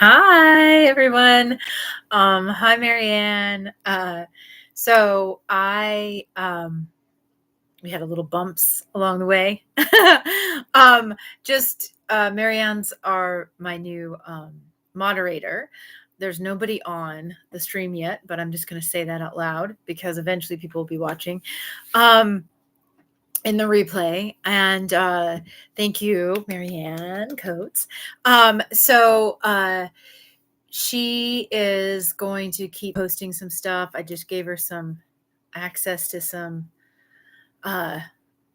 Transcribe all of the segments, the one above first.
Hi, everyone. Hi, Marianne. So I we had a little bumps along the way. um, just Marianne's are my new moderator. There's nobody on the stream yet, but I'm just going to say that out loud because eventually people will be watching. Um, in the replay. And thank you, Marianne Coates. She is going to keep posting some stuff. I just gave her some access to some of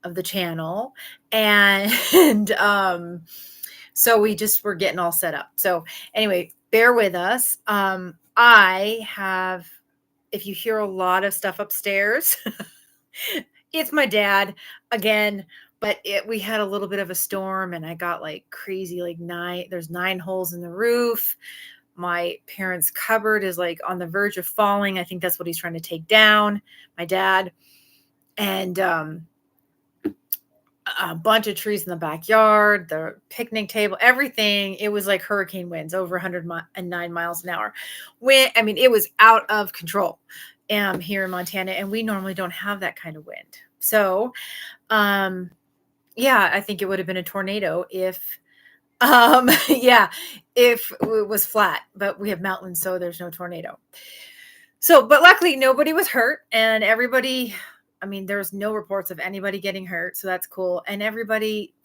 the channel. And so we're getting all set up. So anyway, bear with us. If you hear a lot of stuff upstairs, it's my dad again, but we had a little bit of a storm and I got like crazy, like there's 9 holes in the roof. My parents' cupboard is like on the verge of falling. I think that's what he's trying to take down, my dad. And a bunch of trees in the backyard, the picnic table, everything. It was like hurricane winds over 109 miles an hour. It was out of control here in Montana, and we normally don't have that kind of wind. So, yeah, I think it would have been a tornado if if it was flat, but we have mountains, so there's no tornado. So, but luckily nobody was hurt, and there's no reports of anybody getting hurt, so that's cool. And everybody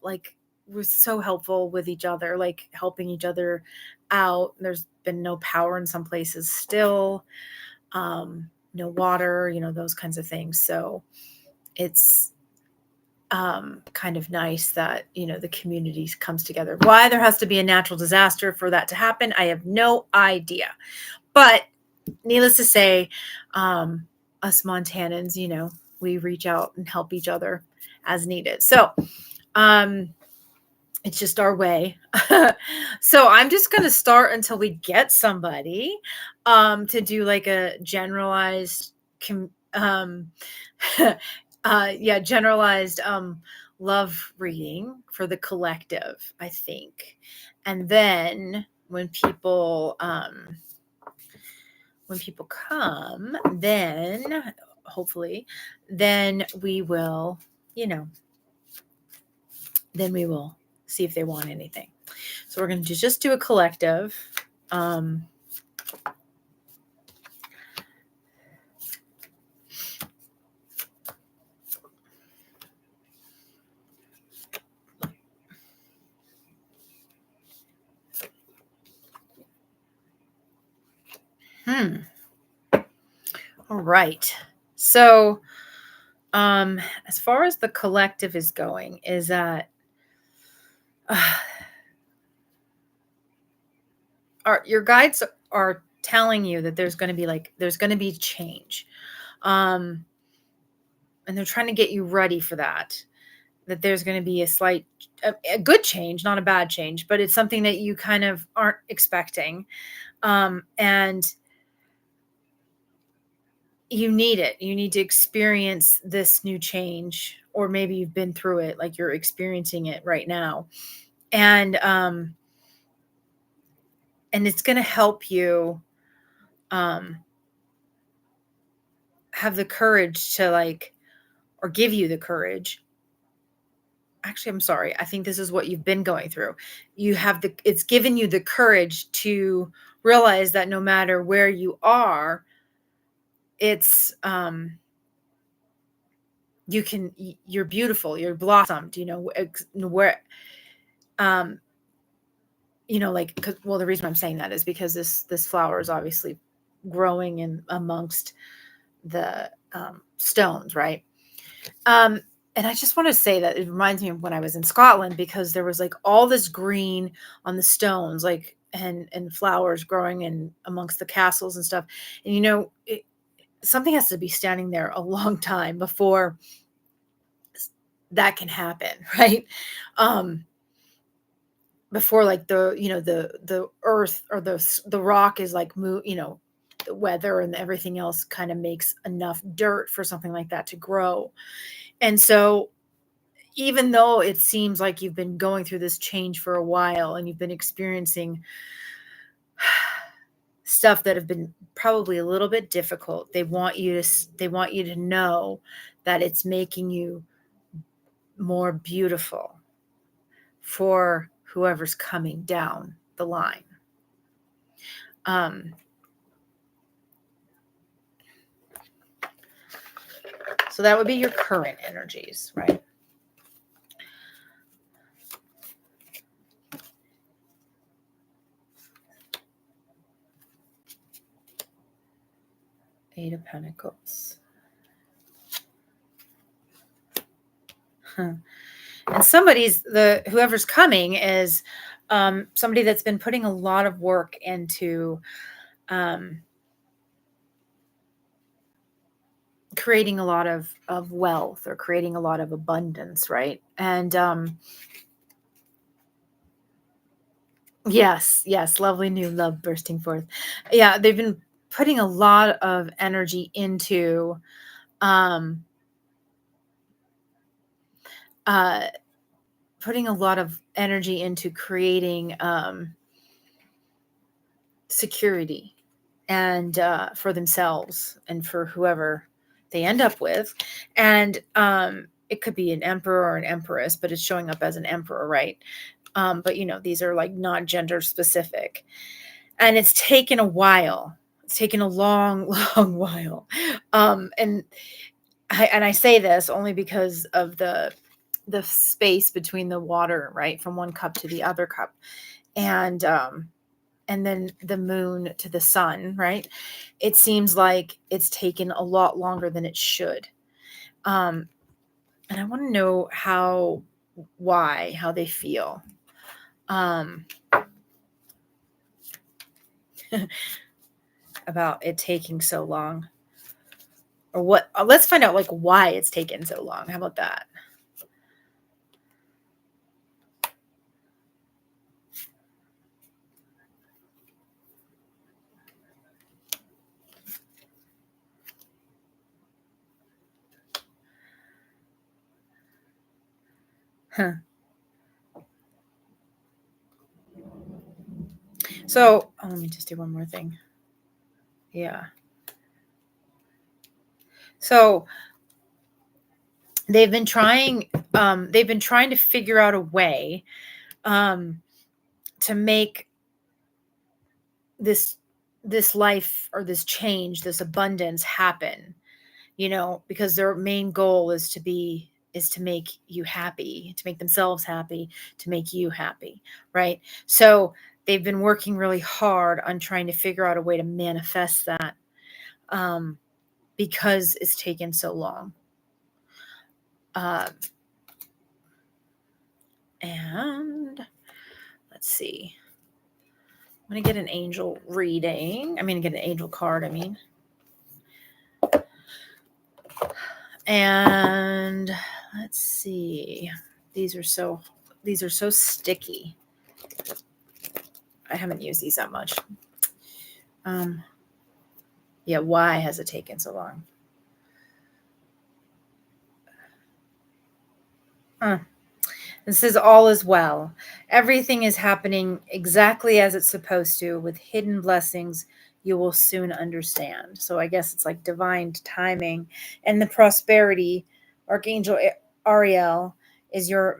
was so helpful with each other, like helping each other out. There's been no power in some places still, no water, those kinds of things. So it's kind of nice that the community comes together. Why there has to be a natural disaster for that to happen, I have no idea. But needless to say, us Montanans, we reach out and help each other as needed. So it's just our way. So I'm just going to start until we get somebody to do like a generalized generalized love reading for the collective, I think. And then when people come, then hopefully, then we will see if they want anything. So we're going to just do a collective. All right. So, as far as the collective is going, is that your guides are telling you that there's going to be change, and they're trying to get you ready for that. That there's going to be a good change, not a bad change, but it's something that you kind of aren't expecting, and you need it. You need to experience this new change, or maybe you've been through it, like you're experiencing it right now. And it's going to help you have the courage to or give you the courage. Actually, I'm sorry. I think this is what you've been going through. It's given you the courage to realize that no matter where you are, it's you're beautiful, you're blossomed, where the reason I'm saying that is because this flower is obviously growing in amongst the stones, right? And I just want to say that it reminds me of when I was in Scotland, because there was all this green on the stones, and flowers growing in amongst the castles and stuff. And something has to be standing there a long time before that can happen, right? Before the earth or the rock is the weather and everything else kind of makes enough dirt for something like that to grow. And so even though it seems like you've been going through this change for a while and you've been experiencing stuff that have been probably a little bit difficult. They want you to know that it's making you more beautiful for whoever's coming down the line. So that would be your current energies, right? Eight of Pentacles. And whoever's coming is somebody that's been putting a lot of work into creating a lot of wealth or creating a lot of abundance, right? And yes, lovely new love bursting forth. Yeah, they've been putting a lot of energy into creating security and for themselves and for whoever they end up with. And it could be an emperor or an empress, but it's showing up as an emperor, right? But these are like not gender specific, and it's taken a while. It's taken a long long while. And I say this only because of the space between the water, right, from one cup to the other cup, and then the moon to the sun, right? It seems like it's taken a lot longer than it should. And I want to know how they feel. About it taking so long, or what. Let's find out why it's taken so long. How about that? Huh. So let me just do one more thing. Yeah. So they've been trying to figure out a way to make this life or this change, this abundance happen, because their main goal is to make you happy, to make themselves happy, to make you happy, right? So they've been working really hard on trying to figure out a way to manifest that, because it's taken so long. And let's see. I'm going to get an angel reading. I'm going to get an angel card, And let's see. These are so sticky. I haven't used these that much. Yeah, why has it taken so long? This is all is well. Everything is happening exactly as it's supposed to, with hidden blessings you will soon understand. So I guess it's like divine timing. And the prosperity, Archangel Ariel, is your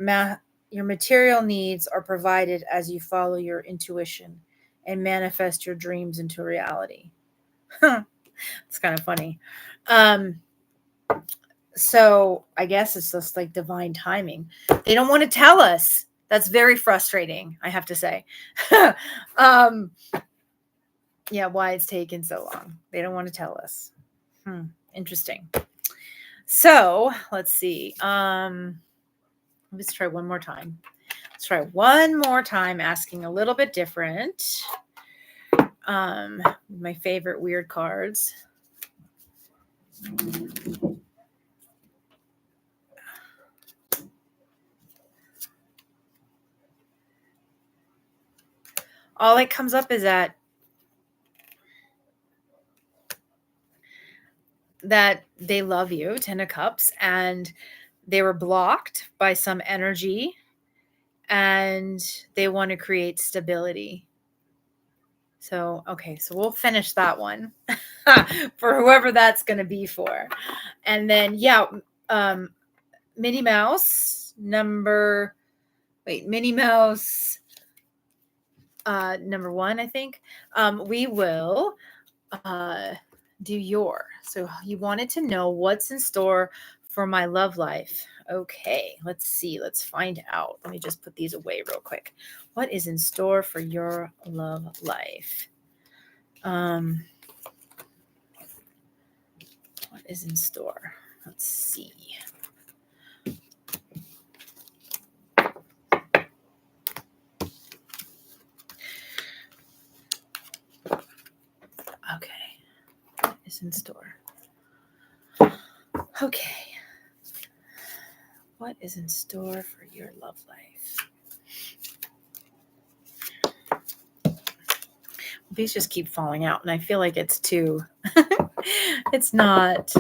material needs are provided as you follow your intuition and manifest your dreams into reality. It's kind of funny. So I guess it's just like divine timing. They don't want to tell us. That's very frustrating, I have to say. Yeah, why it's taken so long. They don't want to tell us. Interesting. So let's see. Let's try one more time. Let's try one more time, asking a little bit different. My favorite weird cards. All that comes up is that they love you, 10 of Cups, and they were blocked by some energy, and they want to create stability. So, okay, so we'll finish that one for whoever that's going to be for. And then, yeah, Minnie Mouse Minnie Mouse number 1, I think. We will do your. So you wanted to know what's in store for my love life. Okay, let's see. Let's find out. Let me just put these away real quick. What is in store for your love life? What is in store? Let's see. Okay. What is in store? Okay. What is in store for your love life? These just keep falling out, and I feel like it's too, it's not.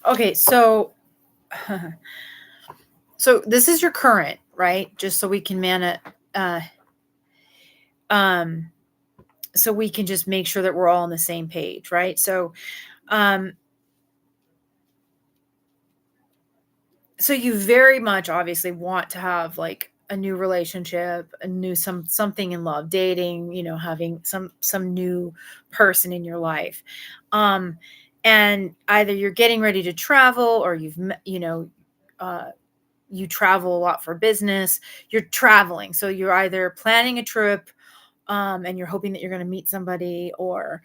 Okay, so so this is your current, right? Just so we can so we can just make sure that we're all on the same page, right? So so you very much obviously want to have like a new relationship, a new something in love, dating, having some new person in your life. And either you're getting ready to travel, or you travel a lot for business. You're traveling, so you're either planning a trip, and you're hoping that you're going to meet somebody, or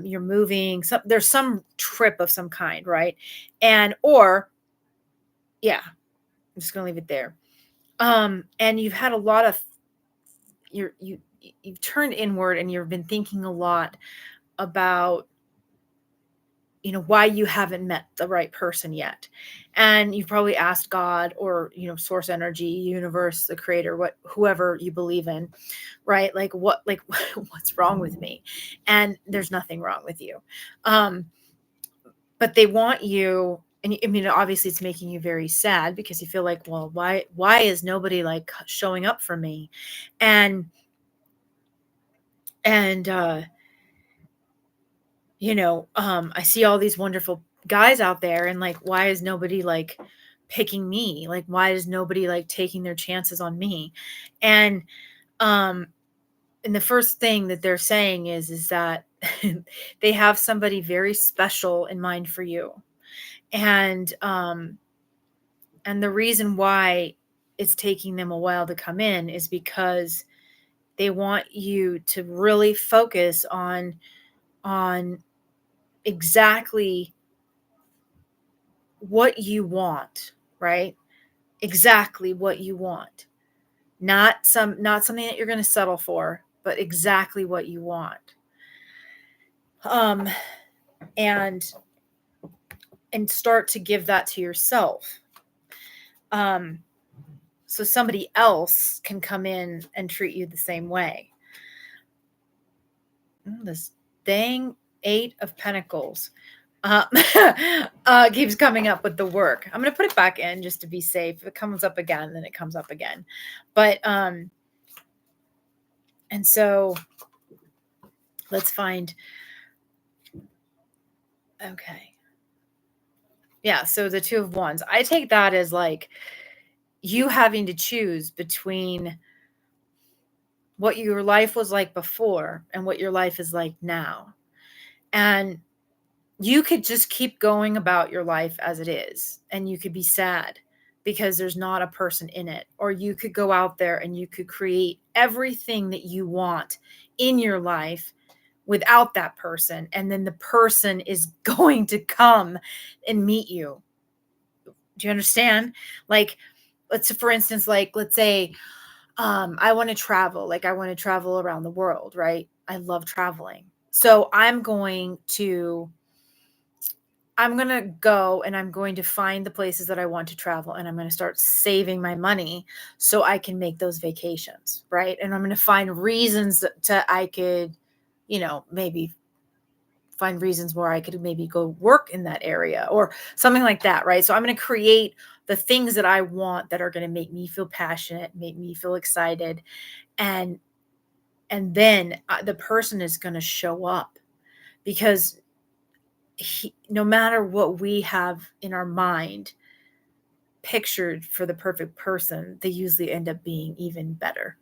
you're moving. There's some trip of some kind, right? Or yeah, I'm just going to leave it there. And you've had a lot of you've turned inward, and you've been thinking a lot about why you haven't met the right person yet. And you've probably asked God, or source energy, universe, the creator, whoever you believe in, right? Like what's wrong with me? And there's nothing wrong with you. But they want you, and I mean, obviously it's making you very sad, because you feel like, well, why is nobody like showing up for me? And I see all these wonderful guys out there, and like, why is nobody like picking me? Like, why is nobody like taking their chances on me? And um and the first thing that they're saying is that they have somebody very special in mind for you. And the reason why it's taking them a while to come in is because they want you to really focus on exactly what you want, right? Exactly what you want. Not something that you're going to settle for, but exactly what you want. And start to give that to yourself. So somebody else can come in and treat you the same way. This dang 8 of Pentacles keeps coming up with the work. I'm going to put it back in just to be safe. If it comes up again, then it comes up again. But and so let's find. Okay. Yeah, so the 2 of Wands. I take that as like you having to choose between what your life was like before and what your life is like now. And you could just keep going about your life as it is, and you could be sad because there's not a person in it. Or you could go out there and you could create everything that you want in your life without that person, and then the person is going to come and meet you. Do you understand? Like, for instance, like, let's say I want to travel, like I want to travel around the world, right? I love traveling. So I'm going to go and I'm going to find the places that I want to travel, and I'm going to start saving my money so I can make those vacations, right? And I'm going to find reasons I could, maybe find reasons where I could maybe go work in that area or something like that, right? So I'm going to create the things that I want that are going to make me feel passionate, make me feel excited, and then the person is going to show up, because no matter what we have in our mind pictured for the perfect person, they usually end up being even better.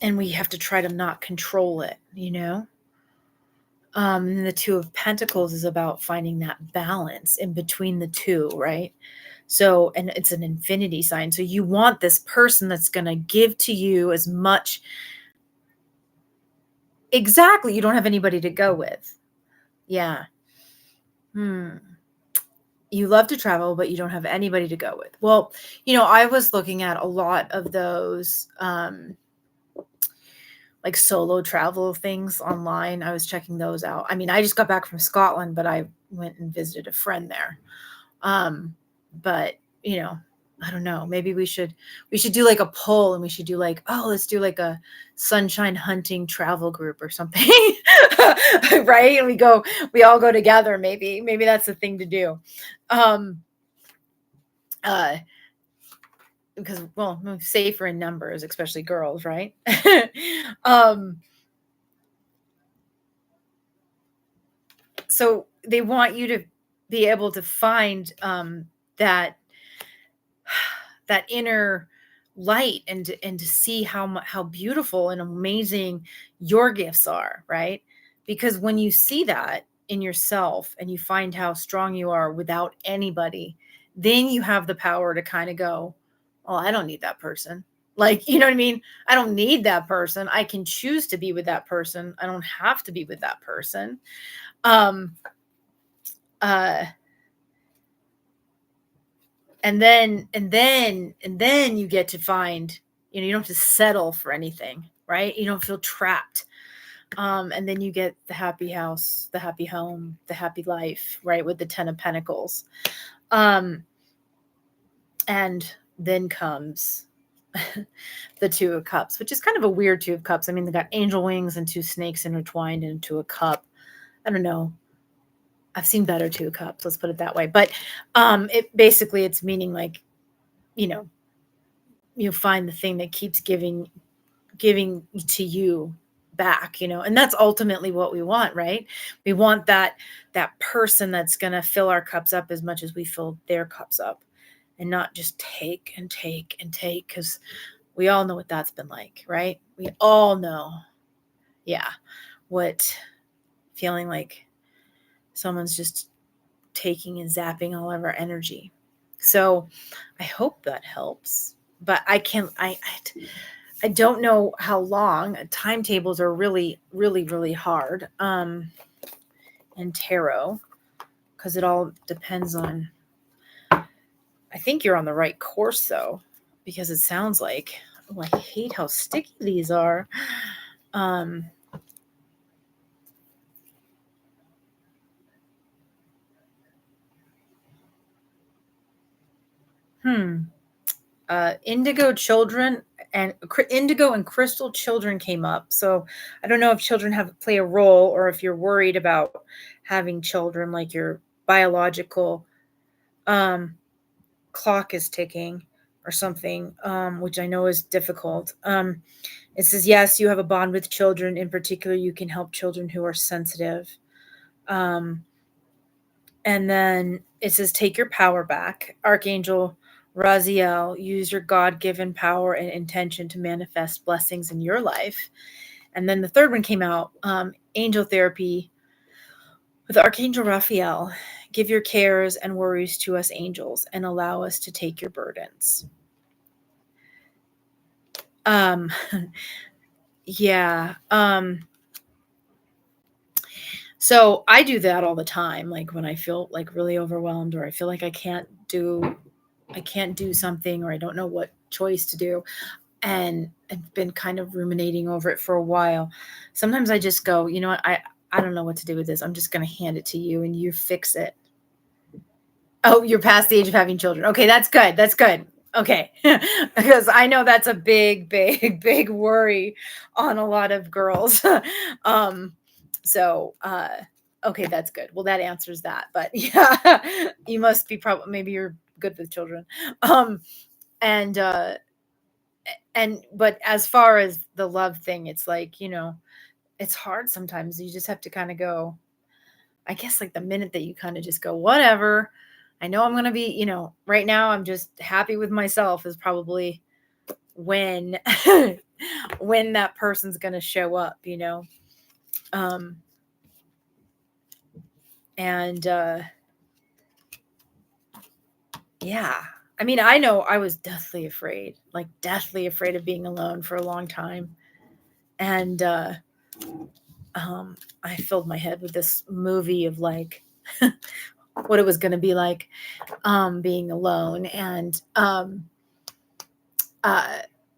And we have to try to not control it, And the Two of Pentacles is about finding that balance in between the two, right? So, and it's an infinity sign. So you want this person that's going to give to you as much. Exactly. You don't have anybody to go with. Yeah. You love to travel, but you don't have anybody to go with. Well, I was looking at a lot of those, like solo travel things online. I was checking those out. I mean, I just got back from Scotland, but I went and visited a friend there. But I don't know, maybe we should do like a poll, and we should do like, let's do like a Sunshine Hunting travel group or something. Right? And we all go together. Maybe that's the thing to do. Because, well, safer in numbers, especially girls, right? So they want you to be able to find that inner light, and to see how beautiful and amazing your gifts are, right? Because when you see that in yourself and you find how strong you are without anybody, then you have the power to kind of go, oh, I don't need that person. Like, you know what I mean? I don't need that person. I can choose to be with that person. I don't have to be with that person. And then you get to find, you don't have to settle for anything, right? You don't feel trapped. And then you get the happy house, the happy home, the happy life, right? With the 10 of Pentacles. And then comes the Two of Cups, which is kind of a weird Two of Cups. I mean, they got angel wings and two snakes intertwined into a cup. I don't know. I've seen better Two of Cups, let's put it that way. But it's meaning like, you find the thing that keeps giving to you back, and that's ultimately what we want, right? We want that person that's going to fill our cups up as much as we fill their cups up, and not just take and take and take, because we all know what that's been like, right? We all know, what feeling like someone's just taking and zapping all of our energy. So I hope that helps, but I don't know how long. Timetables are really, really, really hard in tarot, because it all depends on, I think you're on the right course though, because it sounds like, I hate how sticky these are. Indigo children and indigo and crystal children came up. So I don't know if children play a role, or if you're worried about having children, like your biological clock is ticking or something, which I know is difficult. It says, yes, you have a bond with children. In particular, you can help children who are sensitive. And then it says, take your power back. Archangel Raziel, use your God-given power and intention to manifest blessings in your life. And then the third one came out, angel therapy with Archangel Raphael. Give your cares and worries to us angels and allow us to take your burdens. Um, yeah. So I do that all the time. Like when I feel like really overwhelmed, or I feel like I can't do something, or I don't know what choice to do. And I've been kind of ruminating over it for a while. Sometimes I just go, you know what? I don't know what to do with this. I'm just going to hand it to you and you fix it. Oh, you're past the age of having children. Okay, that's good. That's good. Okay. Because I know that's a big, big, big worry on a lot of girls. um, so, okay, that's good. Well, that answers that. But yeah, you must be probably, maybe you're good with children. Um, and, but as far as the love thing, it's like, it's hard sometimes. You just have to kind of go, I guess, like the minute that you kind of just go, whatever. I know I'm going to be, right now I'm just happy with myself is probably when, when that person's going to show up. Um, and, yeah, I mean, I know I was deathly afraid of being alone for a long time. And, I filled my head with this movie of like what it was going to be like being alone. And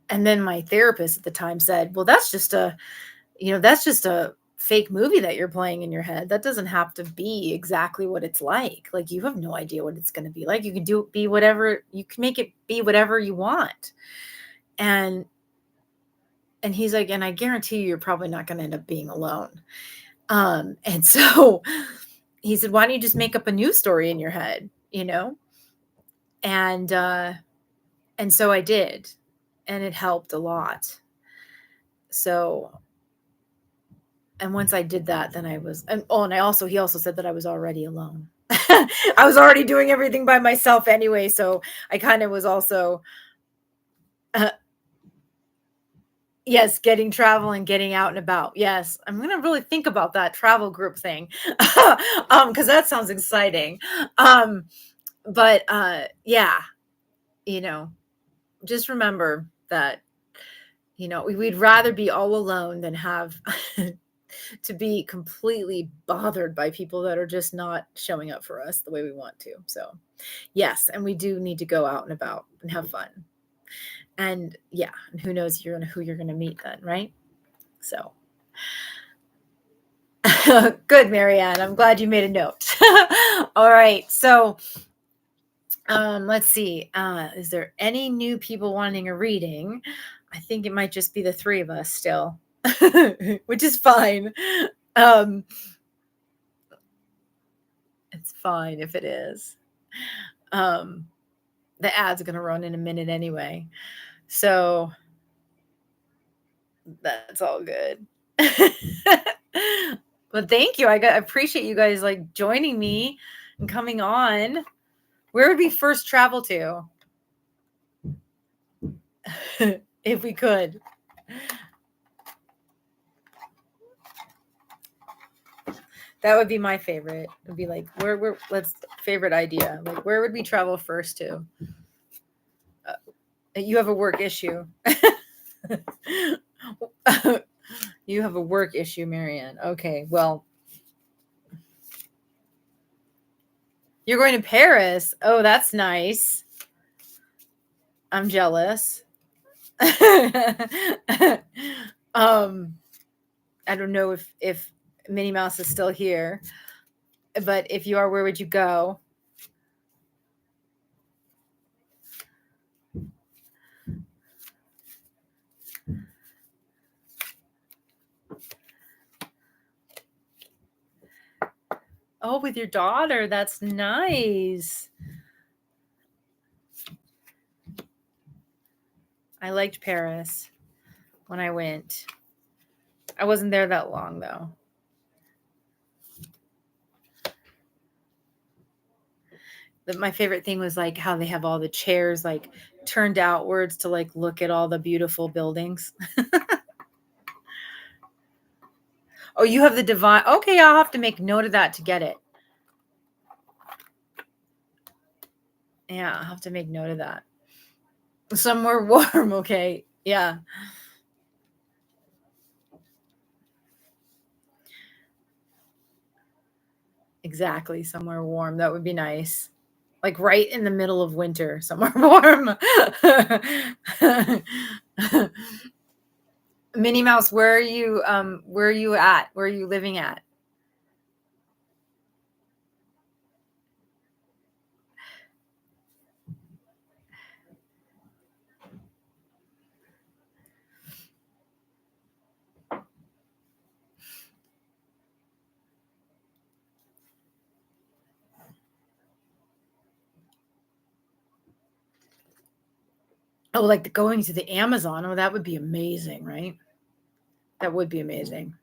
then my therapist at the time said, well, that's just a fake movie that you're playing in your head. That doesn't have to be exactly what it's like. Like, you have no idea what it's going to be like. You can you can make it be whatever you want. And he's like, and I guarantee you're probably not going to end up being alone. And so he said, why don't you just make up a new story in your head, And so I did, and it helped a lot. So, and once I did that, then I was, and he also said that I was already alone. I was already doing everything by myself anyway. So I kind of was also, uh, yes, getting travel and getting out and about. Yes. I'm going to really think about that travel group thing. Cause that sounds exciting. But, yeah, just remember that, we'd rather be all alone than have to be completely bothered by people that are just not showing up for us the way we want to. So, yes, and we do need to go out and about and have fun. And yeah, and who knows who you're going to meet then, right? So, good, Marianne. I'm glad you made a note. All right. So, let's see. Is there any new people wanting a reading? I think it might just be the three of us still, which is fine. It's fine if it is. The ad's going to run in a minute anyway. So that's all good. But thank you. I appreciate you guys like joining me and coming on. Where would we first travel to? If we could. That would be my favorite. It would be like, let's favorite idea. Like, where would we travel first to? You have a work issue. You have a work issue, Marianne. Okay, well, you're going to Paris. Oh, that's nice. I'm jealous. I don't know if Minnie Mouse is still here, but if you are, where would you go? Oh, with your daughter. That's nice. I liked Paris when I went. I wasn't there that long, though. My favorite thing was like how they have all the chairs like turned outwards to like look at all the beautiful buildings. Oh, you have the divine. Okay, I'll have to make note of that to get it. Yeah, I'll have to make note of that. Somewhere warm, okay. Yeah, exactly. Somewhere warm. That would be nice. Like right in the middle of winter, somewhere warm. Minnie Mouse, where are you at? Where are you living at? Oh, like going to the Amazon. Oh, that would be amazing, right? That would be amazing.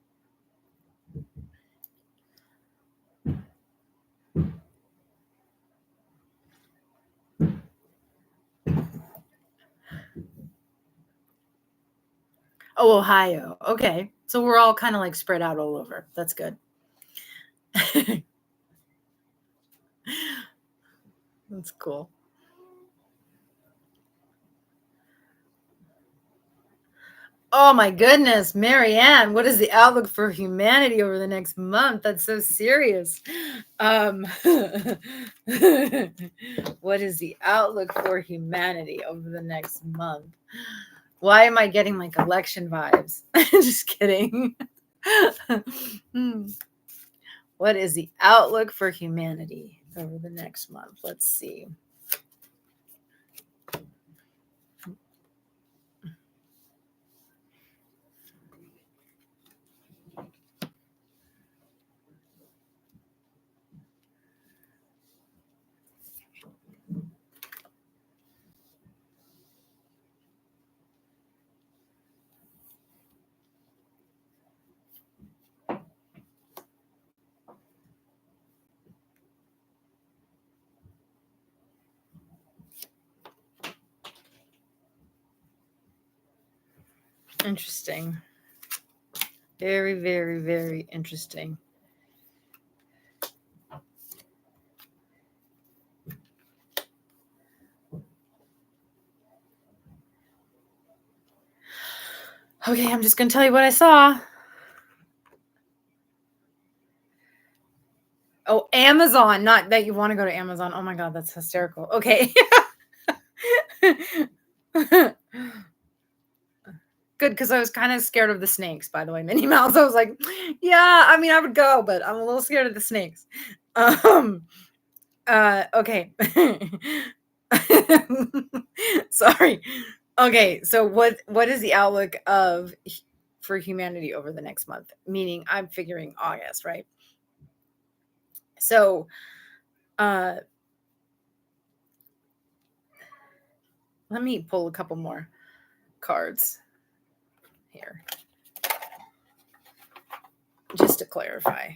Oh, Ohio. Okay. So we're all kind of like spread out all over. That's good. That's cool. Oh my goodness, Marianne, what is the outlook for humanity over the next month? That's so serious. What is the outlook for humanity over the next month? Why am I getting like election vibes? Just kidding. Hmm. What is the outlook for humanity over the next month? Let's see. Interesting. Very, very, very interesting. Okay, I'm just going to tell you what I saw. Oh, Amazon. Not that you want to go to Amazon. Oh my God, that's hysterical. Okay. Good, because I was kind of scared of the snakes, by the way, Minnie Mouse. I was like, yeah, I mean, I would go, but I'm a little scared of the snakes. Um, okay. Sorry. Okay, so what is the outlook of for humanity over the next month? Meaning I'm figuring August, right? So uh let me pull a couple more cards here just to clarify.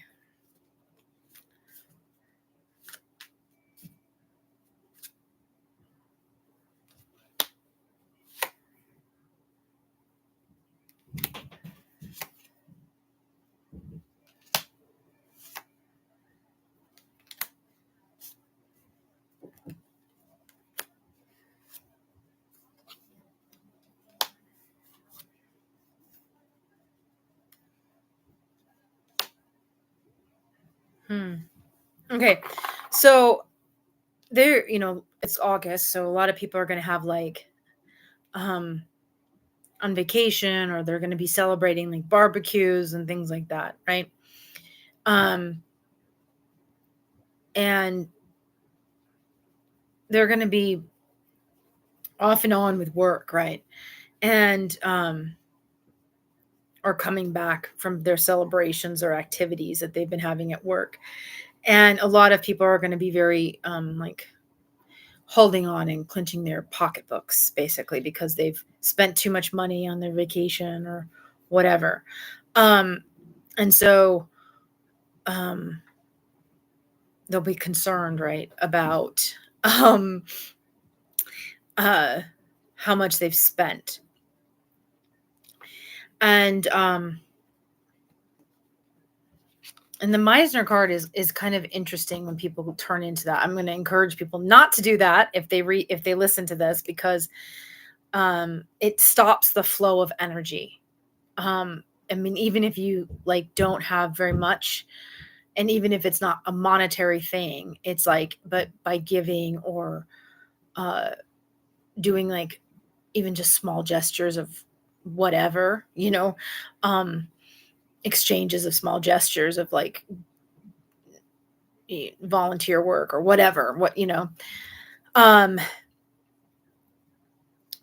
Okay. So there, it's August, so a lot of people are going to have like um on vacation, or they're going to be celebrating like barbecues and things like that, right? Um and they're going to be off and on with work, right? And or coming back from their celebrations or activities that they've been having at work. And a lot of people are going to be very like holding on and clenching their pocketbooks basically because they've spent too much money on their vacation or whatever. And so um they'll be concerned, right, about um uh how much they've spent. And and the Meisner card is kind of interesting when people turn into that. I'm going to encourage people not to do that if they listen to this, because it stops the flow of energy. I mean, even if you like don't have very much, and even if it's not a monetary thing, it's like, but by giving or uh doing like even just small gestures of whatever, um exchanges of small gestures of like volunteer work or whatever, um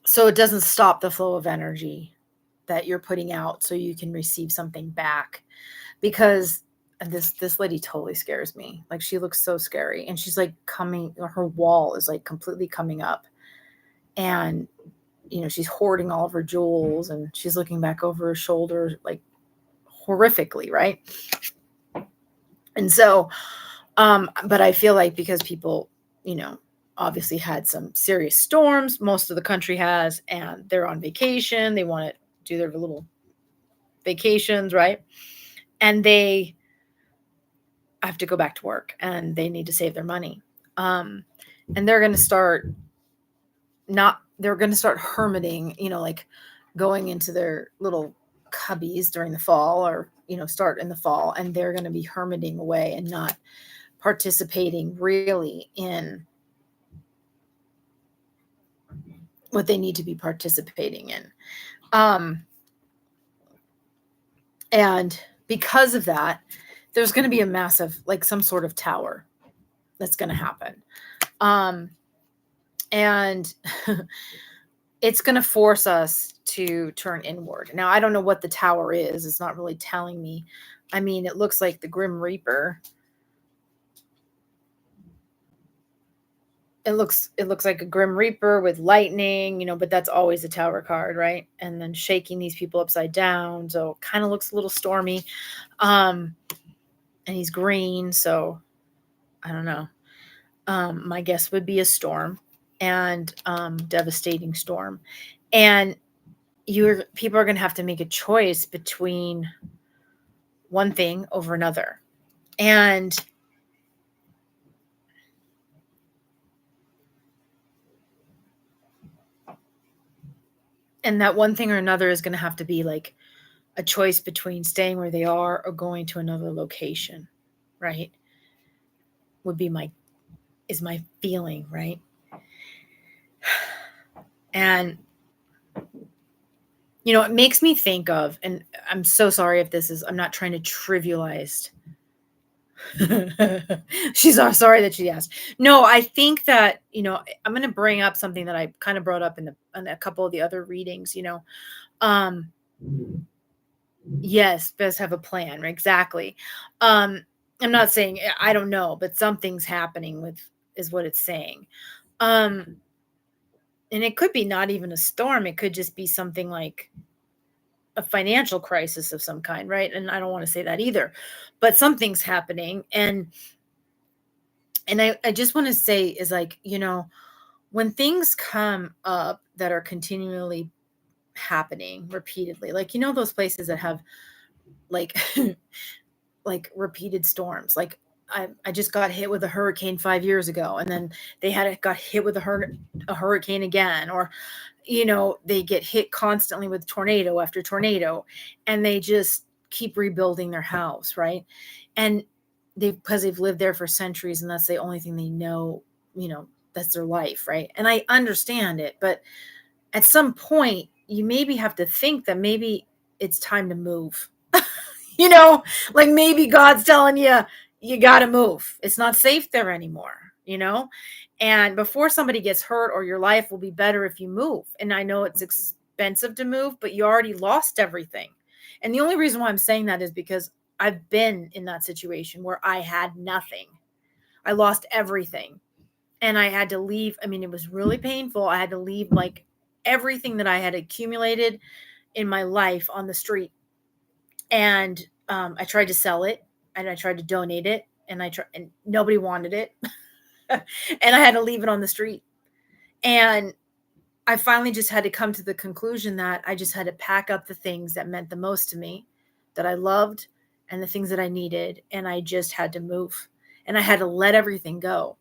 so it doesn't stop the flow of energy that you're putting out so you can receive something back. Because this lady totally scares me. Like, she looks so scary, and she's like coming, her wall is like completely coming up, and she's hoarding all of her jewels, and she's looking back over her shoulder like horrifically, right? And so but I feel like because people, obviously had some serious storms, most of the country has, and they're on vacation, they want to do their little vacations, right? And they have to go back to work, and they need to save their money. And they're going to start hermiting, like going into their little cubbies during the fall, or start in the fall, and they're going to be hermiting away and not participating really in what they need to be participating in. And because of that, there's going to be a massive, like some sort of tower that's going to happen. And it's going to force us to turn inward. Now, I don't know what the tower is. It's not really telling me. I mean, it looks like the Grim Reaper. It looks like a Grim Reaper with lightning, but that's always a tower card, right? And then shaking these people upside down. So it kind of looks a little stormy. And he's green, so I don't know. My guess would be a storm, and devastating storm. And people are going to have to make a choice between one thing over another. And that one thing or another is going to have to be like a choice between staying where they are or going to another location, right? Is my feeling, right? And it makes me think of, and I'm so sorry if I'm not trying to trivialize. She's sorry that she asked. No, I think that, I'm going to bring up something that I kind of brought up in a couple of the other readings, um, yes, best have a plan. Exactly. I'm not saying, I don't know, but something's happening is what it's saying. And it could be not even a storm. It could just be something like a financial crisis of some kind, right? And I don't want to say that either, but something's happening. And I just want to say is like, when things come up that are continually happening repeatedly, like, those places that have like, like repeated storms, like I just got hit with a hurricane 5 years ago, and then they got hit with a hurricane again, or they get hit constantly with tornado after tornado, and they just keep rebuilding their house, right? And because they've lived there for centuries, and that's the only thing they know, that's their life, right? And I understand it, but at some point you maybe have to think that maybe it's time to move. Like maybe God's telling you got to move. It's not safe there anymore, and before somebody gets hurt, or your life will be better if you move. And I know it's expensive to move, but you already lost everything. And the only reason why I'm saying that is because I've been in that situation where I had nothing. I lost everything, and I had to leave. I mean, it was really painful. I had to leave like everything that I had accumulated in my life on the street. And I tried to sell it, and I tried to donate it, and and nobody wanted it. And I had to leave it on the street. And I finally just had to come to the conclusion that I just had to pack up the things that meant the most to me, that I loved, and the things that I needed. And I just had to move, and I had to let everything go.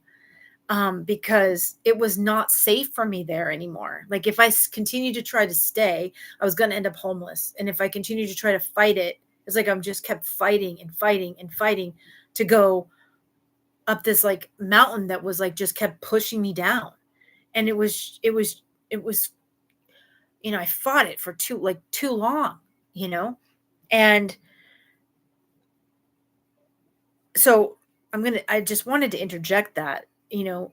because it was not safe for me there anymore. Like if I continue to try to stay, I was going to end up homeless. And if I continue to try to fight it, it's like I'm just kept fighting and fighting and fighting to go up this like mountain that was like just kept pushing me down. And it was, I fought it for too long, you know? And so I just wanted to interject that, and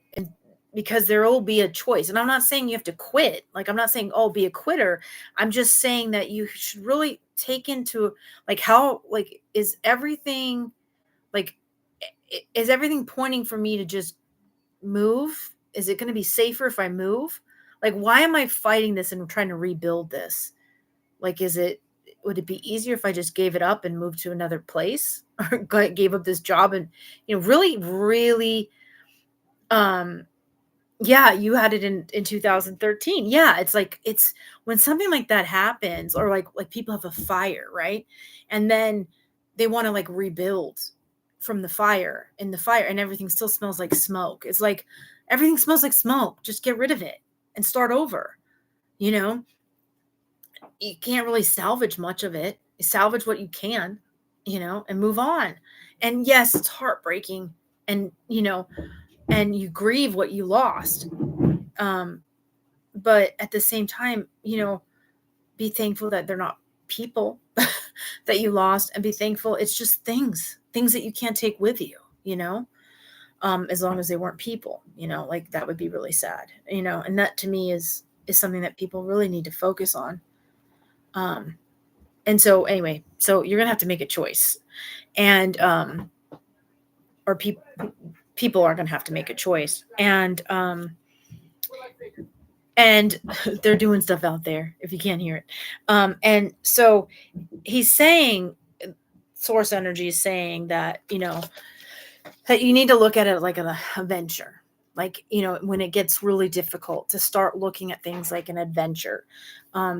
because there will be a choice. And I'm not saying you have to quit. Like, I'm not saying, oh, be a quitter. I'm just saying that you should really take into like how, like, like, is everything pointing for me to just move? Is it going to be safer if I move? Like, why am I fighting this and trying to rebuild this? Like, would it be easier if I just gave it up and moved to another place or gave up this job and, really, really, yeah, you had it in 2013. Yeah. It's when something like that happens, or like people have a fire, right? And then they want to like rebuild from the fire, and everything still smells like smoke. It's like everything smells like smoke. Just get rid of it and start over. You know, you can't really salvage much of it. You salvage what you can, and move on. And yes, it's heartbreaking, and and you grieve what you lost. Um, but at the same time, be thankful that they're not people that you lost, and be thankful it's just things that you can't take with you, as long as they weren't people, like that would be really sad, and that to me is something that people really need to focus on. And so anyway, so you're gonna have to make a choice, and or people are gonna have to make a choice, and they're doing stuff out there if you can't hear it. And so he's saying, source energy is saying that, that you need to look at it like a venture. Like, when it gets really difficult, to start looking at things like an adventure,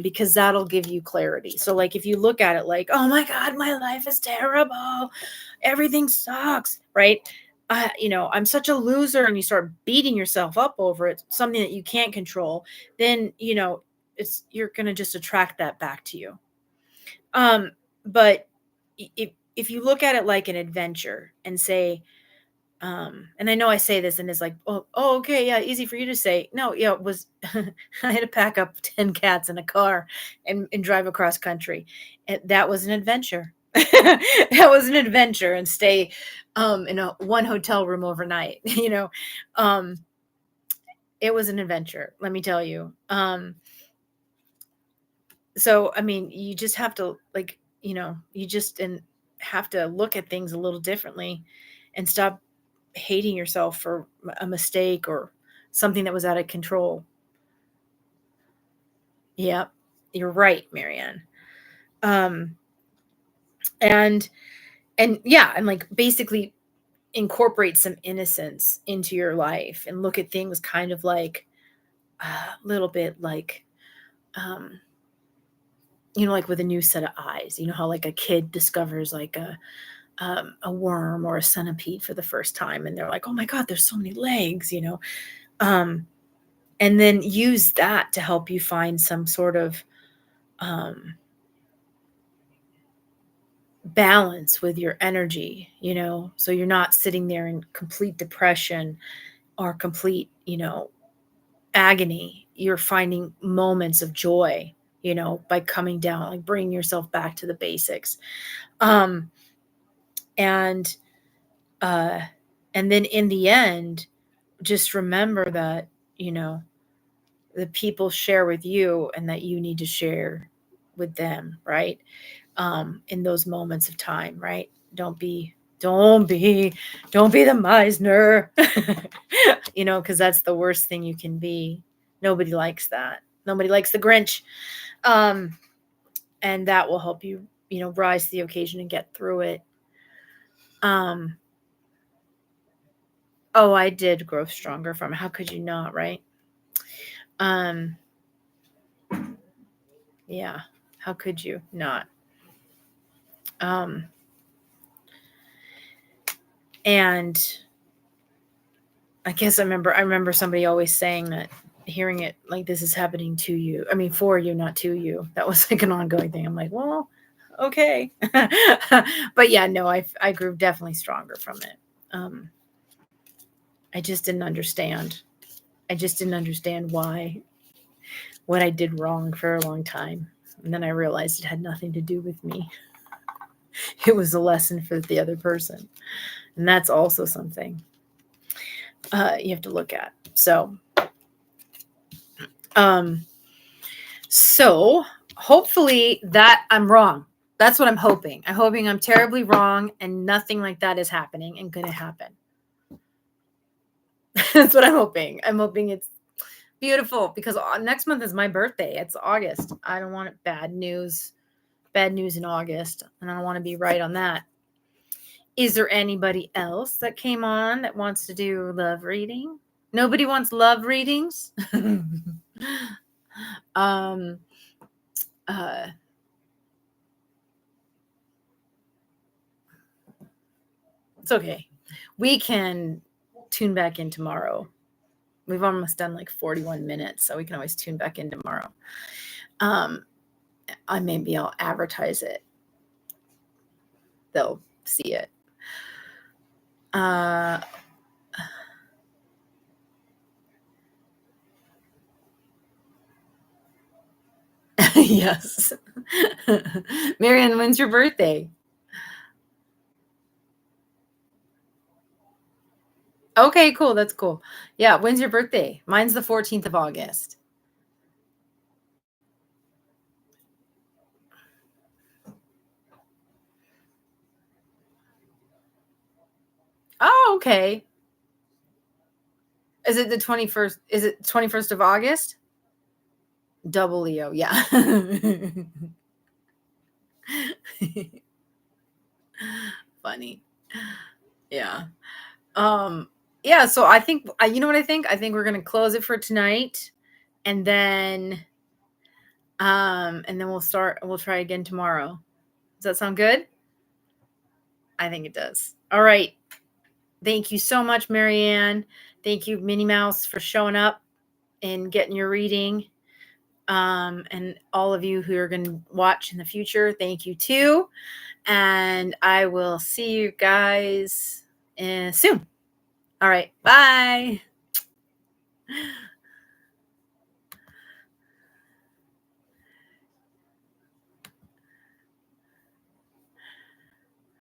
because that'll give you clarity. So like, if you look at it like, oh my God, my life is terrible, everything sucks, right? I'm such a loser, and you start beating yourself up over it, something that you can't control, then, you're going to just attract that back to you. But if you look at it like an adventure and say, and I know I say this and it's like, oh, okay, yeah, easy for you to say. No, yeah, it was, I had to pack up 10 cats in a car and drive across country. And that was an adventure. That was an adventure, and stay in one hotel room overnight. It was an adventure, let me tell you. So I mean, you just have to like, you just have to look at things a little differently, and stop hating yourself for a mistake or something that was out of control. Yep, you're right, Marianne. Um, and yeah, and like basically incorporate some innocence into your life, and look at things kind of like a little bit like, um, like with a new set of eyes. You know how like a kid discovers like a worm or a centipede for the first time, and they're like, oh my God, there's so many legs, um, and then use that to help you find some sort of balance with your energy, so you're not sitting there in complete depression or complete, agony. You're finding moments of joy, by coming down, like bringing yourself back to the basics. Um, and, uh, and then in the end, just remember that, the people share with you, and that you need to share with them, right? In those moments of time, right? Don't be the Meisner, because that's the worst thing you can be. Nobody likes that. Nobody likes the Grinch. And that will help you, rise to the occasion and get through it. Oh, I did grow stronger from it. How could you not, right? Yeah. How could you not? And I guess I remember somebody always saying that, hearing it like, this is happening to you. I mean, for you, not to you. That was like an ongoing thing. I'm like, well, okay. But yeah, no, I grew definitely stronger from it. I just didn't understand. I just didn't understand what I did wrong for a long time. And then I realized it had nothing to do with me. It was a lesson for the other person. And that's also something you have to look at. So hopefully that I'm wrong. That's what I'm hoping. I'm hoping I'm terribly wrong and nothing like that is happening and going to happen. That's what I'm hoping. I'm hoping it's beautiful, because next month is my birthday. It's August. I don't want bad news in August, and I don't want to be right on that. Is there anybody else that came on that wants to do love reading? Nobody wants love readings? It's okay. We can tune back in tomorrow. We've almost done like 41 minutes, so we can always tune back in tomorrow. Maybe I'll advertise it. They'll see it. Yes. Marianne, when's your birthday? Okay, cool. That's cool. Yeah, when's your birthday? Mine's the 14th of August. Oh, okay. Is it the 21st? Is it 21st of August? Double Leo, yeah. Funny. Yeah. Yeah, so I think, you know what I think? I think we're going to close it for tonight, and then we'll try again tomorrow. Does that sound good? I think it does. All right. Thank you so much, Marianne. Thank you, Minnie Mouse, for showing up and getting your reading. And all of you who are going to watch in the future, thank you too. And I will see you guys soon. All right. Bye.